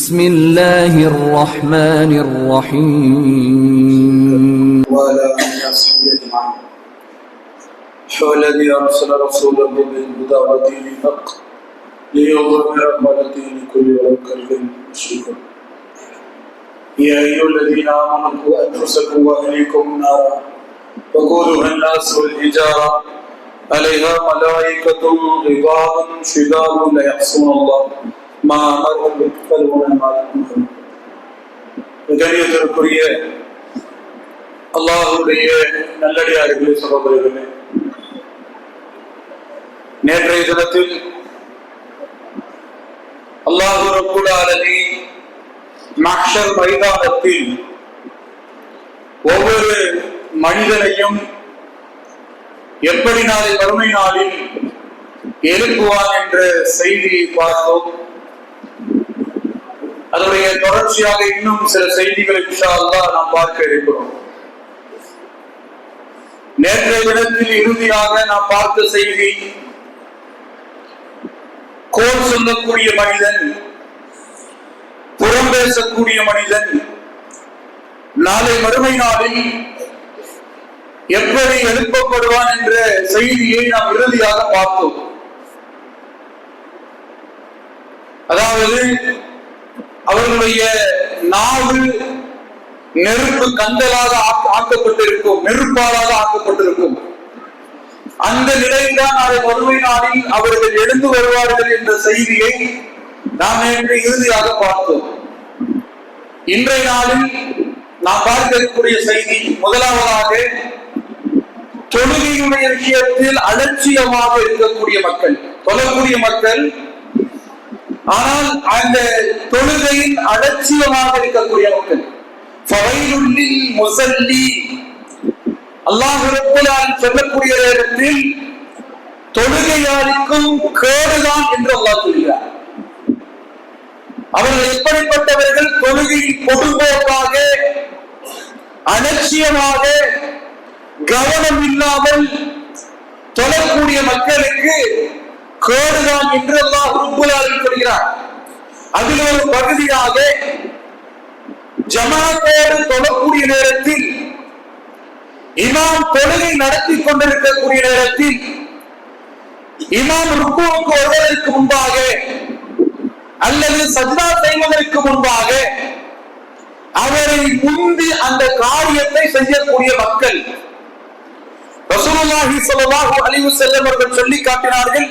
بسم الله الرحمن الرحيم وعلى آله وصحبه أجمعين. هو الذي أرسل رسوله بالهدى ودين الحق ليظهره على الدين كله ولو كره المشركون. يا أيها الذين آمنوا قوا أنفسكم وأهليكم نارا وقودها الناس والحجارة عليها ملائكة غضاب شداد لا يعصون الله ما أمرهم ويفعلون ما يؤمرون. கண்ணியத்திற்குரிய அல்லாஹ்வுடைய நல்லடியார்களே, சகோதரர்களே, நேற்றைய தினத்தில் அல்லாஹ் ரப்பல் ஆலமீன் மஹ்ஷர் மைதானத்தில் ஒவ்வொரு மனிதனையும் எப்படி நாளை வறுமை நாளில் எழுப்புவான் என்ற செய்தியை பார்த்தோம். அதனுடைய தொடர்ச்சியாக இன்னும் சில செய்திகளை இன்ஷா அல்லாஹ் நாம் பார்க்க இருக்கிறோம். நேற்றைய தினத்தில் இறுதியாக நாம் பார்த்த செய்தி, கோல் சொல்லக்கூடிய மனிதன், புறம் பேசக்கூடிய மனிதன் நாளை மறுமை நாளில் எப்படி எழுப்பப்படுவான் என்ற செய்தியை நாம் இறுதியாக பார்த்தோம். அதாவது அவர்களுடைய நாவு நெருப்பு கந்தலாக ஆக்கப்பட்டிருக்கும், நெருப்பாலாக ஆக்கப்பட்டிருக்கும். அந்த நிலையில்தான் நாளை மறுமை நாளில் அவர்கள் எழுந்து வருவார்கள் என்ற செய்தியை நாம் நேற்று இறுதியாக பார்த்தோம். இன்றைய நாளில் நாம் பார்க்கக்கூடிய செய்தி, முதலாவதாக தொழுகையுடைய விஷயத்தில் அலட்சியமாக இருக்கக்கூடிய மக்கள், தொழக்கூடிய மக்கள், ஆனால் அந்த தொழுகையில் அலட்சியமாக இருக்கக்கூடிய மக்கள். அல்லாஹ் ரப்பல் ஆலமீன் சொல்லக்கூடிய நேரத்தில் தொழுகையாளிக்கும் கேடுதான் என்று அல்லாஹ் சொல்கிறார். அவர்கள் எப்படிப்பட்டவர்கள்? தொழுகையில் பொதுபோக்காக, அலட்சியமாக, கவனம் இல்லாமல் தொழக்கூடிய மக்களுக்கு கேடுதான் என்று அல்லாஹ் ரப்பல் ஆலமீன் சொல்கிறார். அதில் ஒரு பகுதியாக ஜமாத்தோடு தொழக்கூடிய நேரத்தில், இமாம் தொழுகை நடத்தி கொண்டிருக்கக்கூடிய நேரத்தில், இமாம் ருக்குவுக்கு வருவதற்கு முன்பாக அல்லது சஜ்தா செய்வதற்கு முன்பாக அவரை முந்தி அந்த காரியத்தை செய்யக்கூடிய மக்கள். ரசூலுல்லாஹி ஸல்லல்லாஹு அலைஹி வஸல்லம் அவர்கள் சொல்லி காட்டினார்கள்.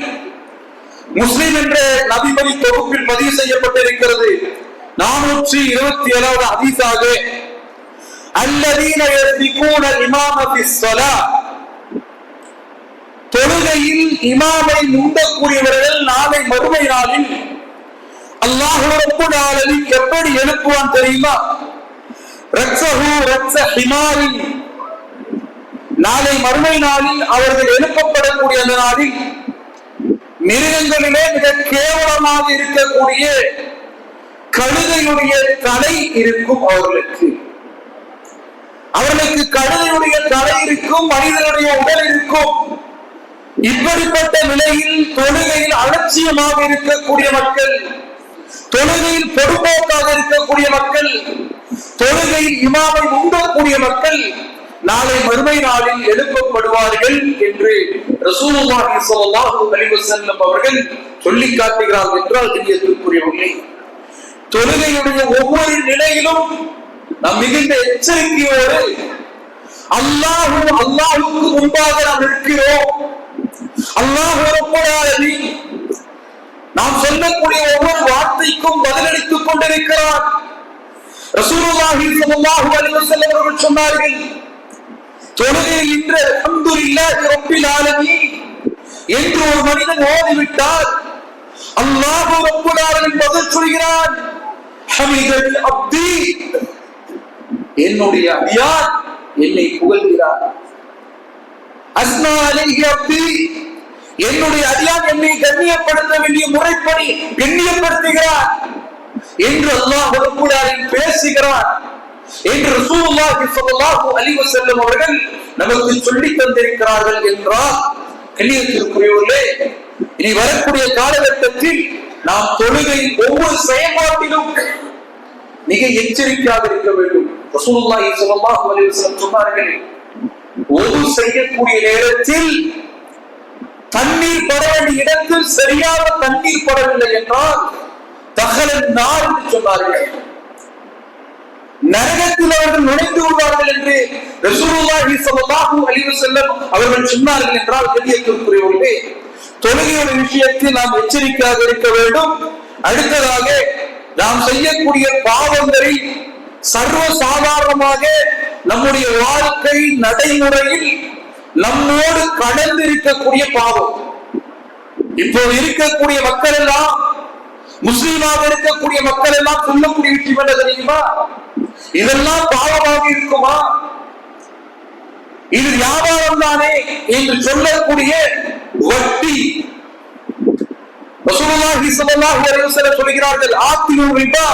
முஸ்லிம் என்ற நபிமொழி தொகுப்பில் பதிவு செய்யப்பட்டிருக்கிறது. 427வது ஹதீஸாக, அல்லதீன யஸ்பிகூன இமாம ஃபிஸ் ஸலாத், தொழுகையில் இமாமை முந்தக்கூடியவர்கள் நாளை மறுமை நாளில் அல்லாஹ் ரப்பல் ஆலமீன் எப்படி எழுப்புவான் தெரியுமா? ரக்ஸஹு ரக்ஸ ஹிமாரின், நாளை மறுமை நாளில் அவர்கள் எழுப்பப்படக்கூடிய அந்த நாளில் மிருகங்களிலே மிக கேவலமாக இருக்கக்கூடிய கழுதையுடைய தலை இருக்கும். அவர்களுக்கு கழுதையுடைய தலை இருக்கும், மனிதனுடைய உடல் இருக்கும். இப்படிப்பட்ட நிலையில் தொழுகையில் அலட்சியமாக இருக்கக்கூடிய மக்கள், தொழுகையில் பொதுபோக்காக இருக்கக்கூடிய மக்கள், தொழுகையில் இமாமை உண்டக்கூடிய மக்கள் நாளை மறுமை நாளில் எழுப்பப்படுவார்கள் என்று ரசூலுல்லாஹி ஸல்லல்லாஹு அலைஹி வஸல்லம் அவர்கள் சொல்லி காட்டுகிறார்கள் என்றால் தெரியக்கூடிய தொழுகையுடைய ஒவ்வொரு நிலையிலும் நாம் மிகுந்த எச்சரிக்கையோடு அல்லாஹ்வுக்கு முன்பாக நாம் இருக்கிறோம். அல்லாஹ் ரப்பல் ஆலமீன் நாம் சொல்லக்கூடிய ஒவ்வொரு வார்த்தைக்கும் பதிலளித்துக் கொண்டிருக்கிறார். ரசூலுல்லாஹி ஸல்லல்லாஹு அலைஹி வஸல்லம் அவர்கள் சொன்னார்கள், தொழுகை இன்று அல்ஹம்துலில்லாஹி ரப்பில் ஆலமீன் என்று ஒரு மனிதன் ஓதிவிட்டால் அல்லாஹ் ரப்பல் ஆலமீன் பதில் சொல்கிறான், ஹமீதல் அப்தி, என்னுடைய அடியான் என்னை புகழ்கிறார். அஸ்னா அலைஹி அப்தி, என்னுடைய அடியான் என்னை கண்ணியப்படுத்த வேண்டிய முறைப்படி கண்ணியப்படுத்துகிறார் என்று அல்லாஹ் ரப்பல் ஆலமீன் பேசுகிறார் என்று ரசூலுல்லாஹி ஸல்லல்லாஹு அலைஹி வஸல்லம் அவர்கள் நமக்கு சொல்லி தந்திருக்கிறார்கள் என்றால், கண்ணியத்திற்குரியவர்களே, இனி வரக்கூடிய காலகட்டத்தில் நாம் தொழுகை ஒவ்வொரு செயல்பாட்டிலும் மிக எச்சரிக்கையாக இருக்க வேண்டும். ரசூலுல்லாஹி ஸல்லல்லாஹு அலைஹி வஸல்லம் சொன்னார்கள், ஒது செய்யக்கூடிய நேரத்தில் தண்ணீர் பட வேண்டிய இடத்தில் சரியாக தண்ணீர் படவில்லை என்றால் தகலன் நார் என்று சொன்னார்கள். நரகத்தில் அவர்கள் நுழைந்து விடுவார்கள் என்று ரசூலுல்லாஹி ஸல்லல்லாஹு அலைஹி வஸல்லம் அவர்கள் சொன்னார்கள் என்றால் கண்ணியத்திற்குரியவர்களே, தொழுகையுடைய விஷயத்தில் நாம் எச்சரிக்கையாக இருக்க வேண்டும். அடுத்ததாக நாம் செய்யக்கூடிய பாவங்களை சர்வ சாதாரணமாக நம்முடைய வாழ்க்கை நடைமுறையில் நம்மோடு கலந்திருக்கக்கூடிய பாவம். இப்போது இருக்கக்கூடிய மக்கள் எல்லாம், முஸ்லீமாக இருக்கக்கூடிய மக்கள் எல்லாம் சொல்லக்கூடிய விஷயம் என்ன தெரியுமா? இதெல்லாம் பாவமாக இருக்குமா, இது வியாபாரம் தானே என்று சொல்லக்கூடிய வட்டி. ரசூலுல்லாஹி ஸல்லல்லாஹு அலைஹி வஸல்லம் சொல்கிறார்கள், ஆத்தியு ரிபா,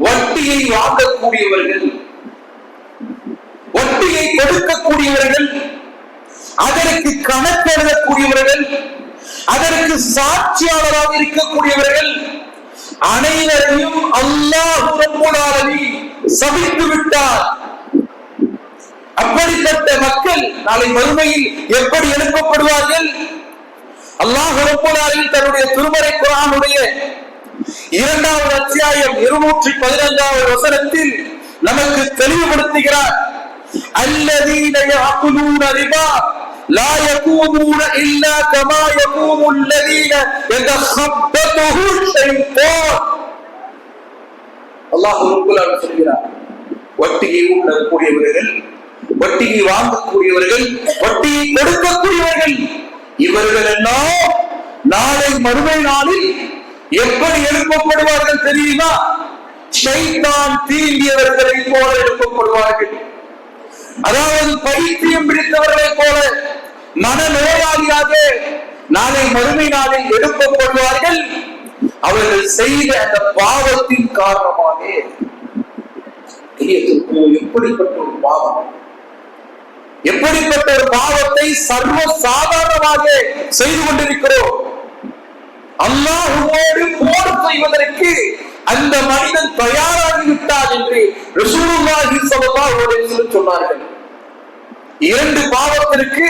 வட்டியை வாங்கக்கூடியவர்கள், வட்டியை கொடுக்கக்கூடியவர்கள், அதற்கு கணக்கெழுதக்கூடியவர்கள், அதற்கு சாட்சியாளராக இருக்கக்கூடியவர்கள் அனைவரையும் அல்லாஹ் ரப்பல் ஆலமீன் சபித்து விட்டார். அப்படிப்பட்ட மக்கள் நாளை மறுமையில் எப்படி எழுப்பப்படுவார்கள்? அல்லாஹ் ரப்பல் ஆலமீன் தன்னுடைய திருமறை குர்ஆனுடைய 2வது அத்தியாயம் 215வது வசனத்தில் நமக்கு தெளிவுபடுத்துகிறார். அல்லதீன யஅகுலூன ரிபா லா யகூமூன இல்லா கமா யகூமு அல்லதீன யதஹப்பதுஹு ஷைத்தான். அல்லாஹ் ரப்பல் ஆலமீன் சொல்கிறார், வட்டியை உண்ணக்கூடியவர்கள், வட்டியை வாங்கக்கூடியவர்கள், வட்டியை கொடுக்கக்கூடியவர்கள், இவர்கள் எல்லாம் நாளை மறுமை நாளில் எப்படி எழுப்பப்படுவார்கள் தெரியுமா? ஷைத்தான் தீண்டியவர்களை போல எழுப்பப்படுவார்கள். அதாவது பைத்தியம் பிடித்தவர்களை போல மனநோயாளியாக நாளை மறுமை நாளில் எழுப்பப்படுவார்கள். அவர்கள் செய்த அந்த பாவத்தின் காரணமாக. எப்படிப்பட்ட ஒரு பாவம், எப்படிப்பட்ட ஒரு பாவத்தை சர்வ சாதாரணமாக செய்து கொண்டிருக்கிறோம். அல்லாஹ்வோடு போர் செய்வதற்கு அந்த மனிதன் தயாராகிவிட்டார் என்று ரசூலுல்லாஹி ஸல்லல்லாஹு அலைஹி வஸல்லம் சொன்னார்கள். 2 பாவத்திற்கு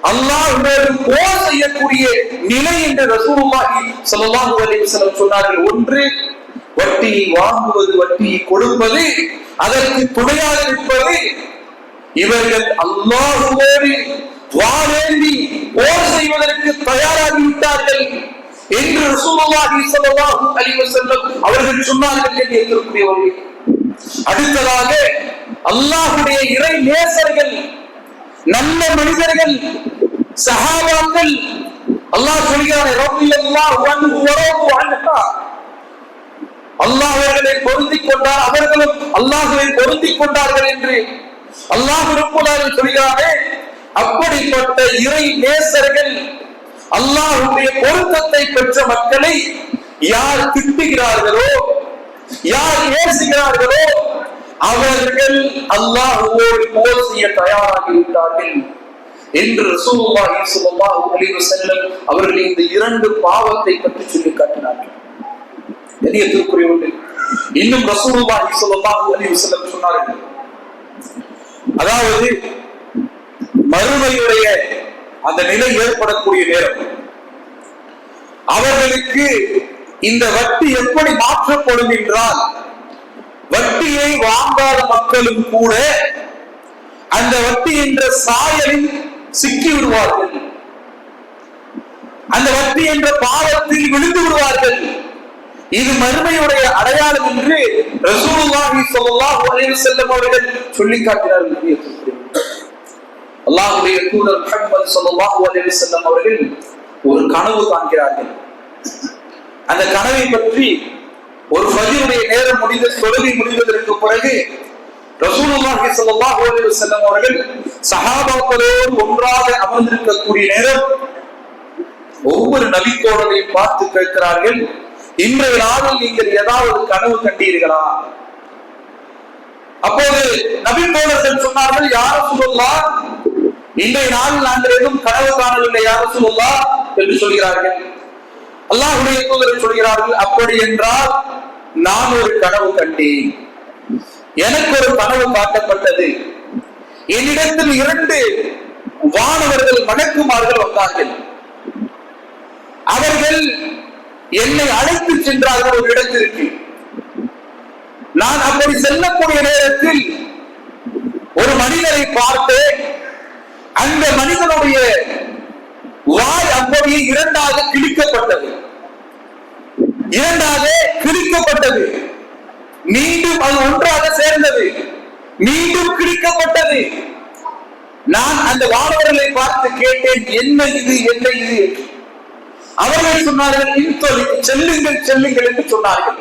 அல்லாஹ்வோடு போர் செய்யக்கூடிய நிலை என்று ரசூலுல்லாஹி ஸல்லல்லாஹு அலைஹி வஸல்லம் சொன்னார்கள். ஒன்று, வட்டியை வாங்குவது, வட்டியை கொடுப்பது, அதற்கு துணையாக இருப்பது. இவர்கள் அல்லாஹ்வோடு வாழேந்தி போர் செய்வதற்கு தயாராகிவிட்டார்கள் என்று ரசூலுல்லாஹி ஸல்லல்லாஹு அலைஹி வஸல்லம் அவர்கள் சொன்னார்கள் என்று இருக்கக்கூடியவர்கள். அடுத்ததாக அல்லாஹ்வுடைய இறை நேசர்கள், நல்ல மனிதர்கள், சஹாபாக்கள், அல்லாஹ் சொல்கிறான், ரலியல்லாஹு அன்ஹு வ ரது அன்ஹா, அல்லாஹ் அவர்களை பொருந்திக் கொண்டார், அவர்களும் அல்லாஹ்வை பொருந்திக் கொண்டார்கள் என்று அல்லாஹ் ரப்பல் ஆலமீன் சொல்கிறானே. அப்படிப்பட்ட இறை நேசர்கள், அல்லாஹ்வுடைய பொருத்தத்தை பெற்ற மக்களை யார் திட்டுகிறார்களோ, யார் ஏசுகிறார்களோ, அவர்கள் அல்லாஹ்வோடு போர் செய்ய தயாராகிவிட்டார்கள் என்று ரசூலுல்லாஹி ஸல்லல்லாஹு அலைஹி வஸல்லம் அவர்கள் இந்த 2 பாவத்தை பற்றி சொல்லி காட்டினார்கள். கண்ணியத்திற்குரியவர்களே, இன்னும் ரசூலுல்லாஹி ஸல்லல்லாஹு அலைஹி வஸல்லம் சொன்னார்கள், அதாவது மறுமையுடைய அந்த நிலை ஏற்படக்கூடிய நேரம் அவர்களுக்கு இந்த வட்டி எப்படி மாற்றப்படும் என்றால், வட்டியை வாங்காத மக்களும் கூட அந்த வட்டி என்ற சாயலில் சிக்கி விடுவார்கள், அந்த வட்டி என்ற பாவத்தில் விழுந்து விடுவார்கள். இது மறுமையுடைய அடையாளம் என்று ரசூலுல்லாஹி ஸல்லல்லாஹு அலைஹி வஸல்லம் அவர்கள் சொல்லி காட்டினார்கள். அல்லாஹ்வுடைய தூதர் முஹம்மது ஸல்லல்லாஹு அலைஹி வஸல்லம் அவர்கள் ஒரு கனவு காண்கிறார்கள். அந்த கனவை பற்றி ஒரு ஃபஜ்ருடைய நேரம் முடிந்த தொழுகை முடிவதற்கு பிறகு ரசூலுல்லாஹி ஸல்லல்லாஹு அலைஹி வஸல்லம் அவர்கள் சஹாபாக்களோடு ஒன்றாக அமர்ந்திருக்கக்கூடிய நேரம் ஒவ்வொரு நபித்தோழரையும் பார்த்து கேட்கிறார்கள், இன்றைய நாளில் நீங்கள் ஏதாவது கனவு கண்டீர்களா? அப்போது நபித்தோழர்கள் சொன்னார்கள், யா ரசூலுல்லாஹ், இன்றைய நாளில் நாங்கள் எதுவும் கனவு காணவில்லை யா ரசூலுல்லாஹ் என்று சொல்கிறார்கள். அல்லாஹ்வுடைய தூதர் சொல்கிறார்கள், அப்படி என்றால் நான் ஒரு கனவு கண்டேன். எனக்கு ஒரு கனவு காட்டப்பட்டது. என்னிடத்தில் 2 வானவர்கள் மலக்குமார்கள் வந்தார்கள். அவர்கள் என்னை அழைத்து சென்றார்கள் ஒரு இடத்திற்கு. நான் அப்படி செல்லக்கூடிய நேரத்தில் ஒரு மனிதரை பார்த்து, அந்த மனிதனுடைய வாய் அப்படியே 2ஆக கிழிக்கப்பட்டது. மீண்டும் அது ஒன்றாக சேர்ந்தது. மீண்டும் கிழிக்கப்பட்டது. நான் அந்த வானவர்களை பார்த்து கேட்டேன், என்ன இது என்ன இது? அவர்கள் சொன்னார்கள், செல்லுங்கள் செல்லுங்கள் என்று சொன்னார்கள்.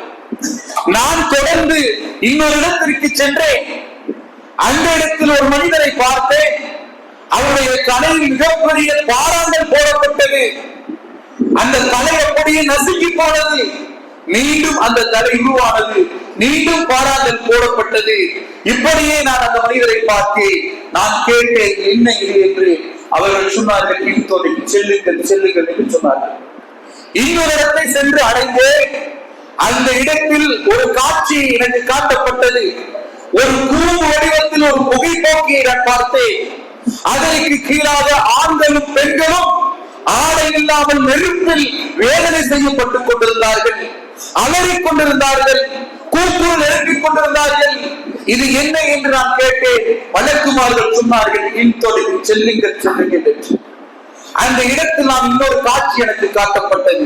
நான் தொடர்ந்து இன்னொரு இடத்திற்கு சென்றேன். அந்த இடத்தில் ஒரு மனிதரை பார்த்தேன். அவருடைய தலையில் மிகப்பெரிய பாறாங்கல் போடப்பட்டது. அந்த தலை அப்படியே நசுக்கி போனது. மீண்டும் அந்த தலை உருவானது. மீண்டும் பாறாங்கல் போடப்பட்டது. இப்படியே நான் அந்த மனிதரை பார்த்தேன். நான் கேட்டேன், என்ன இது என்று. அவர்கள் சொன்னார்கள், செல்லுங்கள் செல்லுங்கள் என்று சொன்னார்கள். இன்னொரு இடத்தை சென்று அடைந்தேன். அந்த இடத்தில் ஒரு காட்சி எனக்கு காட்டப்பட்டது. ஒரு கூம்பு வடிவத்தில் ஒரு புகைப்போக்கியை நான் பார்த்தேன். அதற்கு கீழாக ஆண்களும் பெண்களும் ஆடை இல்லாமல் நெருப்பில் வேதனை செய்யப்பட்டுக் கொண்டிருந்தார்கள். அலறிக் கொண்டிருந்தார்கள். கூக்குள் நெருப்பிக் கொண்டிருந்தார்கள். இது என்ன என்று நான் கேட்டேன். வழக்குமார்கள் சொன்னார்கள், செல்லுங்கள் செல்லுங்கள் என்று. அந்த இடத்தில் நான் இன்னொரு காட்சி எனக்கு காட்டப்பட்டது.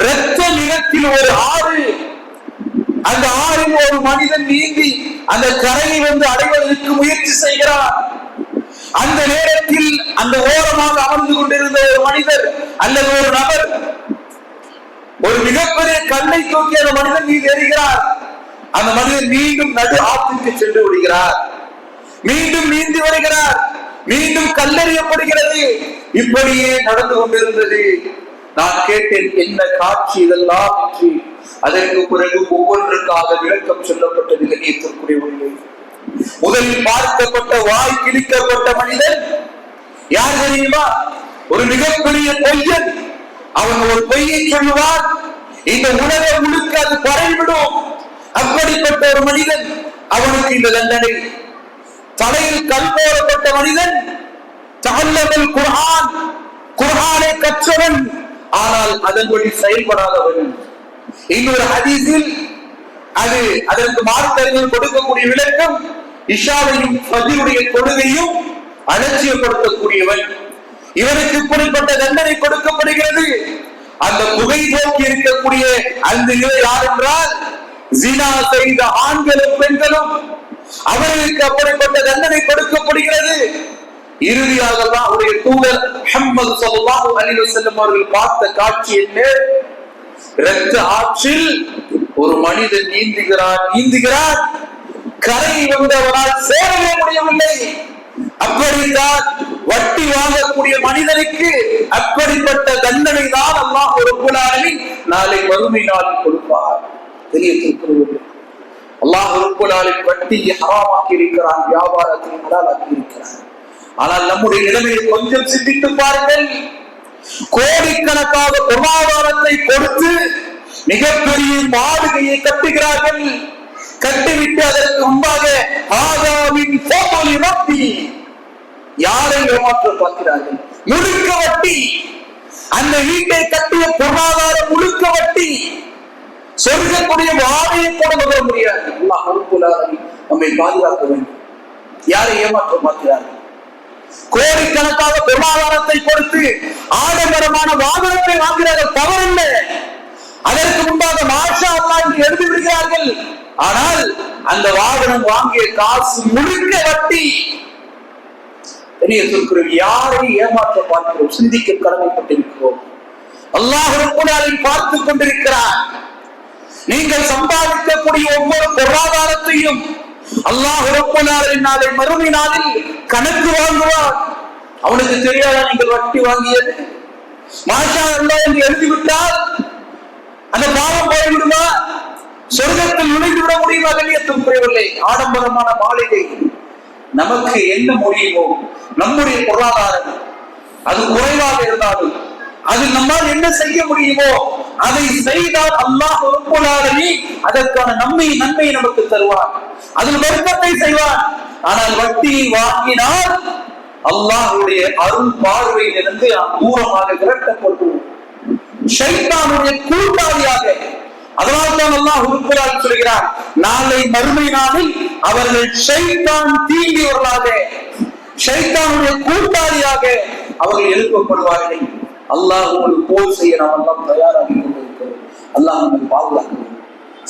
இரத்த நிறத்தில் ஒரு ஆறு. அந்த ஆறில் ஒரு மனிதன் நீந்தி அந்த கரையை அடைவதற்கு முயற்சி செய்கிறார். அந்த நேரத்தில் அந்த ஓரமாக அமர்ந்து கொண்டிருந்த ஒரு மனிதர் அல்லது ஒரு நபர் ஒரு மிகப்பெரிய கல்லை தூக்கி அந்த மனிதன் மீது எறிகிறார். அந்த மனிதன் மீண்டும் நடு ஆற்றுக்கு சென்று விடுகிறார். மீண்டும் நீந்தி வருகிறார். மீண்டும் கல்லெறியப்படுகிறது. இப்படியே நடந்து கொண்டிருந்தது. நான் கேட்டேன், என்ன காட்சி இதெல்லாம் என்று. அதற்கு பிறகு ஒவ்வொன்றுக்காக விளக்கம் சொல்லப்பட்டது. கண்ணியத்திற்குரியவர்களே, முதலில் பார்க்கப்பட்ட வாய் கிழிக்கப்பட்ட மனிதன் யார் தெரியுமா? ஒரு மிகப்பெரிய பொய்யன். அவன் ஒரு பொய்யை சொல்லுவான், இந்த உலகம் முழுக்க அது பரவிவிடும். அப்படிப்பட்ட ஒரு மனிதன், அவனுக்கு இந்த தண்டனை. தலையில் கல் போடப்பட்ட மனிதன், தஅல்லமல் குர்ஆன், குர்ஆனை கற்றவன், ஆனால் அதன்படி செயல்படாதவன். இன்னொரு ஹதீஸில் அதற்கு மார்க்கறிஞர் கொடுக்கக்கூடிய விளக்கம், இஷாவையும் ஃபஜ்ருடைய தொழுகையும் அலட்சியப்படுத்தக்கூடியவன். இவனுக்கு இப்படிப்பட்ட தண்டனை கொடுக்கப்படுகிறது. அந்த புகை போக்கி இருக்கக்கூடிய அந்த நிலை யார் என்றால், ஜினா செய்த ஆண்களும் பெண்களும். அவர்களுக்கு அப்படிப்பட்ட தண்டனை கொடுக்கப்படுகிறது. இறுதியாக அல்லாஹ்வுடைய தூதர் முஹம்மது ஸல்லல்லாஹு அலைஹி வஸல்லம் அவர்கள் பார்த்த காட்சி என்ன? இரத்த ஆற்றில் ஒரு மனிதன் நீந்துகிறான். கரை வந்தவனால் சேரவே முடியவில்லை. அப்படித்தான் வட்டி வாங்கக்கூடிய மனிதனுக்கு அப்படிப்பட்ட தண்டனை தான் அல்லாஹ் ரப்பல் ஆலமீன் நாளை மறுமை நாளில் கொடுப்பார். தெரியத்திருக்கிறது, அல்லாஹ் ரப்பல் ஆலமீன் வட்டியை ஹராமாக்கி இருக்கிறான், வியாபாரத்தை ஹலாலாக்கி இருக்கிறான். ஆனால் நம்முடைய நிலைமையை கொஞ்சம் சிந்தித்து பாருங்கள். கோடிக்கணக்காக பொருளாதாரத்தை கொடுத்து மிகப்பெரிய மாளிகையை கட்டுகிறார்கள். கட்டிவிட்டு அதற்கு முன்பாக ஆதாமின் போலி வட்டி, யாரை ஏமாற்ற பார்க்கிறார்கள்? முழுக்க வட்டி. அந்த வீட்டை கட்டிய பொருளாதாரம் முழுக்க வட்டி. சொர்க்கக்கூடிய வாழையை கூட நுகர முடியாது. அல்லாஹ் ரப்பல் ஆலமீன் நம்மை பாதுகாக்க வேண்டும். யாரை ஏமாற்ற பார்க்கிறார்கள்? கோடிக்கணக்காக பொருளாதாரத்தை கொடுத்து ஆடம்பரமான வாகனத்தை வாங்குகிறார்கள், தவறில்லை. அதற்கு முன்பாக மாஷா அல்லாஹ் என்று எழுதி விடுகிறார்கள். ஆனால் அந்த வாகனம் வாங்கிய காசு முழுக்க வட்டி. யாரை ஏமாற்ற பார்க்கிறோம்? சிந்திக்க கடமைப்பட்டிருக்கிறோம். அல்லாஹ் ரப்பல் ஆலமீன் பார்த்துக் கொண்டிருக்கிறார். நீங்கள் சம்பாதிக்கக்கூடிய ஒவ்வொரு பொருளாதாரத்தையும் அல்லாஹ் ரப்பல் ஆலமீன் நாளை மறுமை நாளில் கணக்கு வாங்குவார். அவனுக்கு தெரியாதா நீங்கள் வட்டி வாங்கியது? மாஷா அல்லாஹ் என்று எழுதிவிட்டால் அந்த பாவம் போய்விடுமா? சொர்க்கத்தில் நுழைந்து விட முடியுமா? கண்ணியத்திற்குரியவர்களே, ஆடம்பரமான மாளிகை நமக்கு என்ன முடியுமோ, நம்முடைய பொருளாதாரம் அது குறைவாக இருந்தாலும் அது நம்மால் என்ன செய்ய முடியுமோ அதை செய்தால் அல்லாஹ் ரப்பல் ஆலமீன் அதற்கான நன்மை நமக்கு தருவார், அதில் வர்க்கத்தை செய்வார். ஆனால் வட்டியை வாங்கினால் அல்லாஹ்வுடைய அருள் பார்வையிலிருந்து தூரமாக விரட்டப்படுவோம், ஷைத்தானுடைய கூட்டாளியாக. அதனால்தான் அல்லாஹ் ரப்பல் ஆலமீன் சொல்கிறார், நாளை மறுமை நாளில் அவர்கள் ஷைத்தான் தீண்டியவர்களாக, ஷைத்தானுடைய கூட்டாளியாக அவர்கள் எழுப்பப்படுவார்கள். அல்லாஹ் உங்களுக்கு போல் செய்ய நாம் எல்லாம் தயாராகி கொண்டிருக்கிறோம். அல்லாஹ் நம்மை பாதுகாக்க வேண்டும்.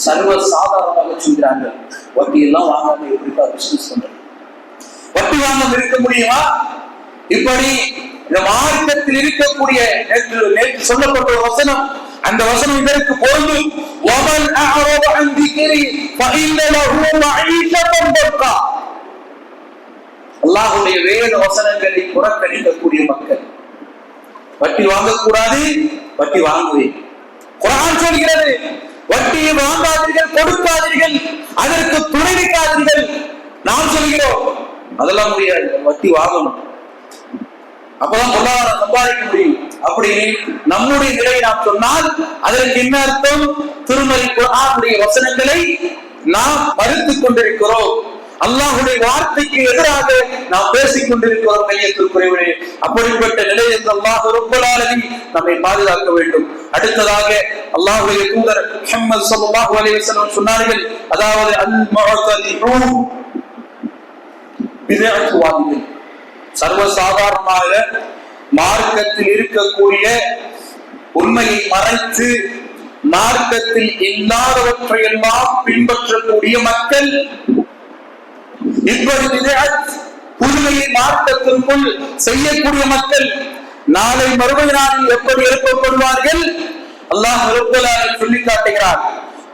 சர்வ சாதாரணமாக சொல்கிறார்கள், வட்டி எல்லாம் வாங்காம எப்படிப்பா பிசினஸ் பண்றது, வட்டி வாங்காம இருக்க முடியுமா? இப்படி இந்த மார்க்கத்தில் இருக்கக்கூடிய நேற்று சொல்லப்பட்ட ஒரு வசனம், அந்த வசனம் இதற்கு பொருள். அல்லாஹ்வுடைய வேத வசனங்களை புறக்கணிக்கக்கூடிய மக்கள் வட்டி வாங்கக்கூடாது, வட்டி வாங்குவேன். குர்ஆன் சொல்கிறது, வட்டியை வாங்காதீர்கள், கொடுக்காதீர்கள், அதற்கு துணை நிற்காதீர்கள். நாம் சொல்கிறோம் அதெல்லாம் முடியாது, வட்டி வாங்கணும், அப்பதான் பொருளாதாரம் சம்பாதிக்க முடியும். அப்படி நம்முடைய நிலையை நாம் சொன்னால் அதற்கு என்ன அர்த்தம்? திருமறை குர்ஆனுடைய வசனங்களை நாம் மறுத்துக் கொண்டிருக்கிறோம், அல்லாஹ்வுடைய வார்த்தைக்கு எதிராக நாம் பேசிக் கொண்டிருக்கிறோம். கையத்திற்குரியவரே, அப்படிப்பட்ட நிலையை அல்லாஹ் ரப்பல் ஆலமீன் நம்மை பாதுகாக்க வேண்டும். அடுத்ததாக அல்லாஹ்வுடைய தூதர் முஹம்மது ஸல்லல்லாஹு அலைஹி வஸல்லம் சொன்னார்கள், அதாவது அல்-முஅ்ததிஊன் பித்அத்துவாதிகள், சர்வசாதாரணமாக மார்க்கத்தில் இருக்கக்கூடிய உண்மையை மறைத்து மார்க்கத்தில் இல்லாதவற்றையெல்லாம் பின்பற்றக்கூடிய மக்கள், இப்படி புதுமையை மார்க்கத்திற்குள் செய்யக்கூடிய மக்கள் நாளை மறுமை நாளில் எப்படி எழுப்பப்படுவார்கள்? அல்லாஹ் ரப்பல் ஆலமீன் சொல்லி காட்டுகிறார்.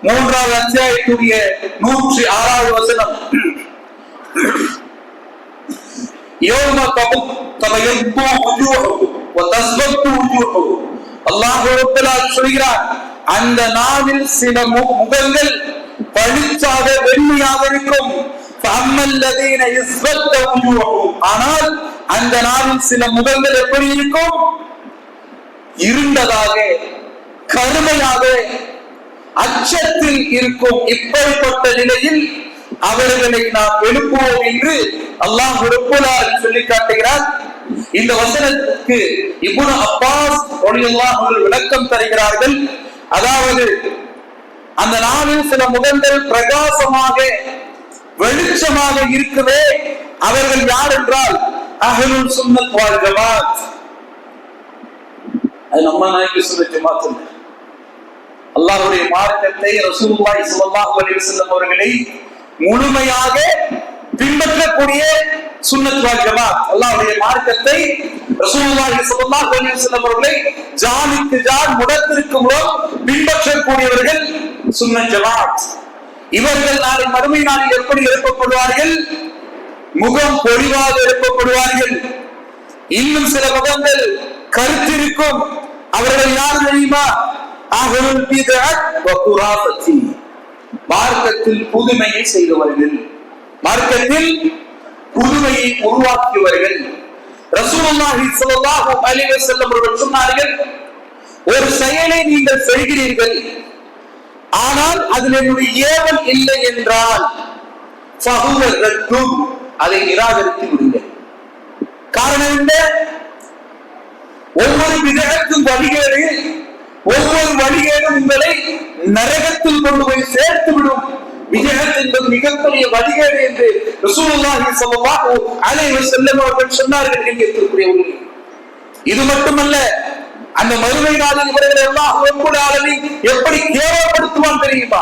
3வது அத்தியாயத்துடைய 106வது வசனம், யௌம தபயத்து wujuhum வ தஸ்வத்து wujuhum. அல்லாஹ் ரப்பல் ஆலமீன் சொல்கிறார், அந்த நாளில் சில முகங்கள் பளிச்சாக வெண்மையாக இருக்கும். ஆனால் அந்த நாளில் சில முகங்கள் எப்படி இருக்கும்? இருண்டதாக, கருமையாக, அச்சத்தில் இருக்கும். இப்படிப்பட்ட நிலையில் அவர்களை நாம் எழுப்புவோம் என்று அல்லாஹ் ரப்பல் ஆலமீன் சொல்லி காட்டுகிறார். இந்த வசனத்துக்கு இப்னு அப்பாஸ் ரலியல்லாஹு அன்ஹு விளக்கம் தருகிறார்கள். அதாவது அந்த நாளில் சில முகங்கள் பிரகாசமாக வெளிச்சமாக இருக்கவே, அவர்கள் யார் என்றால் அஹ்லுல் சுன்னத் வல் ஜமாத். அது நம்ம நாயகி சுன்னத் ஜமாத். அல்லாஹ்வுடைய மார்க்கத்தை ரசூலுல்லாஹி ஸல்லல்லாஹு அலைஹி வஸல்லம் அவர்களை முழுமையாக பின்பற்றக்கூடிய சுன்னத் வல் ஜமாத். அல்லாஹ்வுடைய மார்க்கத்தை ரசூலுல்லாஹி ஸல்லல்லாஹு அலைஹி வஸல்லம் அவர்களை ஜானுக்கு ஜான், முடத்திற்கு முடம் பின்பற்றக்கூடியவர்கள் சுன்னத் ஜமாத். இவர்கள் நாளை மறுமை நாளில் எப்படி எழுப்பப்படுவார்கள்? முகம் பொலிவாக எழுப்பப்படுவார்கள். இன்னும் சில முகங்கள் கருத்திருக்கும். அவர்கள் யார் தெரியுமா? அஹ்லுல் பித்அத் வ குராஃபத்தி, மார்க்கத்தில் புதுமையை செய்தவர்கள், மார்க்கத்தில் புதுமையை உருவாக்கியவர்கள். ரசூலுல்லாஹி ஸல்லல்லாஹு அலைஹி வஸல்லம் அவர்கள் சொன்னார்கள், ஒரு செயலை நீங்கள் செய்கிறீர்கள், ஆனால் அதில் என்னுடைய ஏவல் இல்லை என்றால் அதை நிராகரித்து விடுங்கள். காரணம் என்ன? ஒவ்வொரு விதத்துக்கும் வழிகேடு, ஒவ்வொரு வழிகேடும் உங்களை நரகத்தில் கொண்டு போய் சேர்த்து விடும். விஜயத் என்பது மிகப்பெரிய வழிகேடு என்று ரசூலுல்லாஹி ஸல்லல்லாஹு அலைஹி வஸல்லம் அவர்கள் சொன்னார்கள். என்கிறதுக்குரியவர்கள், இது மட்டுமல்ல, அந்த மறுமை நாளில் இவர்களை அல்லாஹ் ரப்பல் ஆலமீன் எப்படி கேவலப்படுத்துவான் தெரியுமா?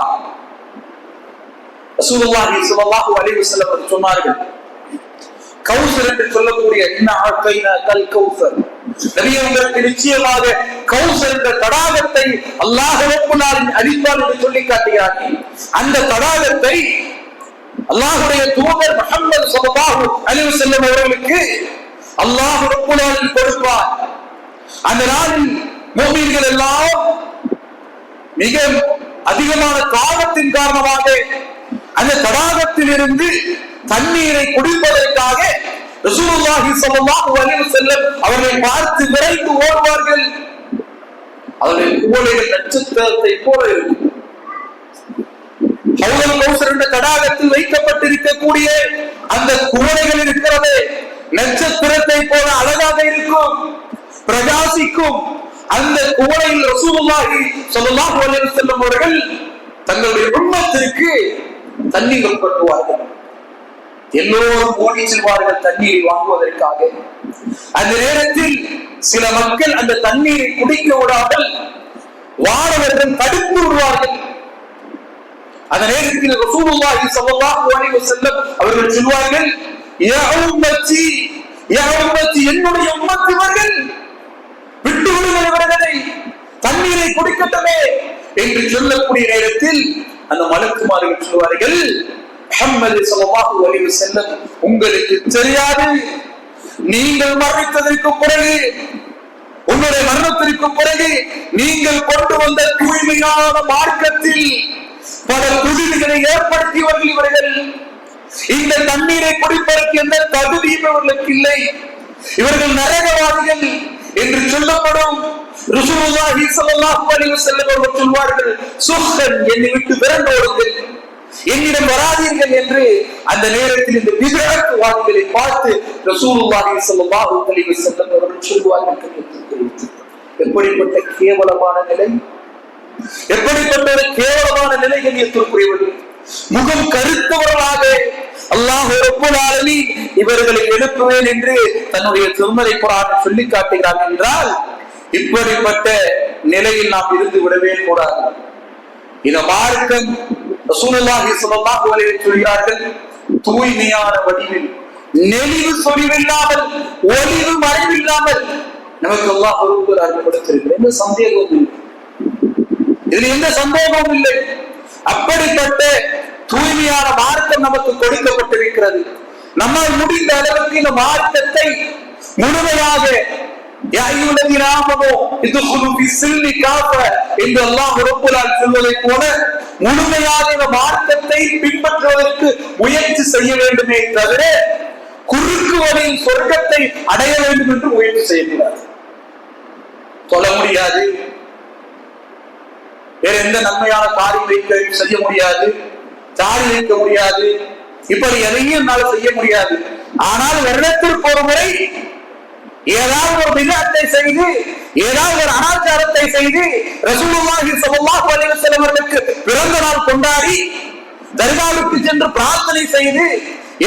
ரசூலுல்லாஹி ஸல்லல்லாஹு அலைஹி வஸல்லம் அவர்கள் சொன்னார்கள், கௌசர் என்று சொல்லக்கூடிய கௌசர், நபியே உங்களுக்கு நிச்சயமாக கௌசர் என்ற தடாகத்தை அல்லாஹ் ரப்பல் ஆலமீன் அளிப்பார் என்று சொல்லி காட்டுகிறார்கள். அந்த தடாகத்தை அல்லாஹ்வுடைய தூதர் முஹம்மது ஸல்லல்லாஹு அலைஹி வஸல்லம் அவர்களுக்கு அல்லாஹ் ரப்பல் ஆலமீன் கொடுப்பார். அந்த நாளில் முஃமின்கள் எல்லாம் மிக அதிகமான தாகத்தின் காரணமாக அந்த தடாகத்தில் இருந்து தண்ணீரை குடிப்பதற்காக ரசூலுல்லாஹி ஸல்லல்லாஹு அலைஹி வஸல்லம் அவர்களை பார்த்து விரைந்து ஓடுவார்கள். அதனுடைய குவளைகள் நட்சத்திரத்தை போல இருக்கும். ஹவுதுல் கௌசர் என்ற தடாகத்தில் வைக்கப்பட்டிருக்கக்கூடிய அந்த குவளைகள் இருக்கிறது, நட்சத்திரத்தை போல அழகாக இருக்கும், பிரகாசிக்கும். அந்த குவளையில் ரசூலுல்லாஹி ஸல்லல்லாஹு அலைஹி வஸல்லம் அவர்கள் தங்களுடைய உம்மத்திற்கு தண்ணீர் கொட்டுவார்கள். எல்லோரும் ஓடி செல்வார்கள் தண்ணீரை வாங்குவதற்காக. அந்த நேரத்தில் சில மக்கள் அந்த தண்ணீரை குடிக்க விடாமல் வானவர்கள் தடுத்து விடுவார்கள். அந்த நேரத்தில் ரசூலுல்லாஹி ஸல்லல்லாஹு அலைஹி வஸல்லம் அவர்கள் சொல்வார்கள், யா உம்மத்தி, யா உம்மத்தி, என்னுடைய உம்மத்தினர்கள் விட்டு விடுங்கள் இவர்களை, தண்ணீரை குடிக்கட்டுமே என்று சொல்லக்கூடிய நேரத்தில் அந்த மலக்குமார்கள் சொல்வார்கள், முஹம்மது ஸல்லல்லாஹு அலைஹி வஸல்லம், உங்களுக்கு தெரியாது, நீங்கள் மரணித்ததற்கு பிறகு, உங்களுடைய மரணத்திற்கு பிறகு நீங்கள் கொண்டு வந்த தூய்மையான மார்க்கத்தில் பல குதிரைகளை ஏற்படுத்தியவர்கள் இவர்கள். இந்த தண்ணீரை குடிப்பதற்கு எந்த தகுதியும் இவர்களுக்கு இல்லை, இவர்கள் நரகவாதிகள் என்று சொல்லப்படும். ரசூலுல்லாஹி ஸல்லல்லாஹு அலைஹி வஸல்லம் அவர்கள் சொல்வார்கள், சுஹ்கன், என்னை விட்டு விரண்டோடுங்கள், என்னிடம் வராதீர்கள் என்று அந்த நேரத்தில் இந்த பிதஅத்வாதிகளை பார்த்து ரசூலுல்லாஹி ஸல்லல்லாஹு அலைஹி வஸல்லம் அவர்கள் சொல்வார்கள். எப்படிப்பட்ட கேவலமான நிலை, எப்படிப்பட்ட ஒரு கேவலமான நிலை கண்ணியத்திற்குரியவர்கள். முகம் கருத்தவர்களாக அல்லாஹ் ரப்பல் ஆலமீன் இவர்களை எழுப்புவேன் என்று தன்னுடைய திருமறை குர்ஆனில் சொல்லி காட்டுகிறார் என்றால், இப்படிப்பட்ட நிலையில் நாம் இருந்து விடவே கூடாது. இந்த மார்க்கம் ரசூலுல்லாஹி ஸல்லல்லாஹு அலைஹி வஸல்லம் சொல்கிறார்கள், தூய்மையான வடிவில், நெளிவு சொலிவில்லாமல், ஒளிவு மறைவில்லாமல் நமக்கு அல்லாஹ் ஒருவர் அறிமுகப்படுத்தியிருக்கிறார். எந்த சந்தேகமும் இல்லை, இதுல எந்த சந்தேகமும் இல்லை. அப்படிப்பட்ட தூய்மையான மார்க்கம் நமக்கு கொடுக்கப்பட்டிருக்கிறது. நம்மால் முடிந்த அளவுக்கு இந்த மார்க்கத்தை முழுமையாக சொல்வதை போல முழுமையாக இந்த மார்க்கத்தை பின்பற்றுவதற்கு முயற்சி செய்ய வேண்டுமே தவிர குறுக்கு வழியில் சொர்க்கத்தை அடைய வேண்டும் என்று முயற்சி செய்யக்கூடாது. சொல்ல முடியாது, வேற எந்த நன்மையான காரியத்தை செய்ய முடியாது, தாடி வைக்க முடியாது, இப்படி எதையும் என்னால் செய்ய முடியாது. ஆனால் வருடத்திற்கு ஒரு முறை ஏதாவது ஒரு பிதஅத்தை செய்து, ஏதாவது ஒரு அனாச்சாரத்தை செய்து, ரசூலுல்லாஹி ஸல்லல்லாஹு அலைஹி வஸல்லம் அவர்களுக்கு பிறந்த நாள் கொண்டாடி தர்காவுக்கு சென்று பிரார்த்தனை செய்து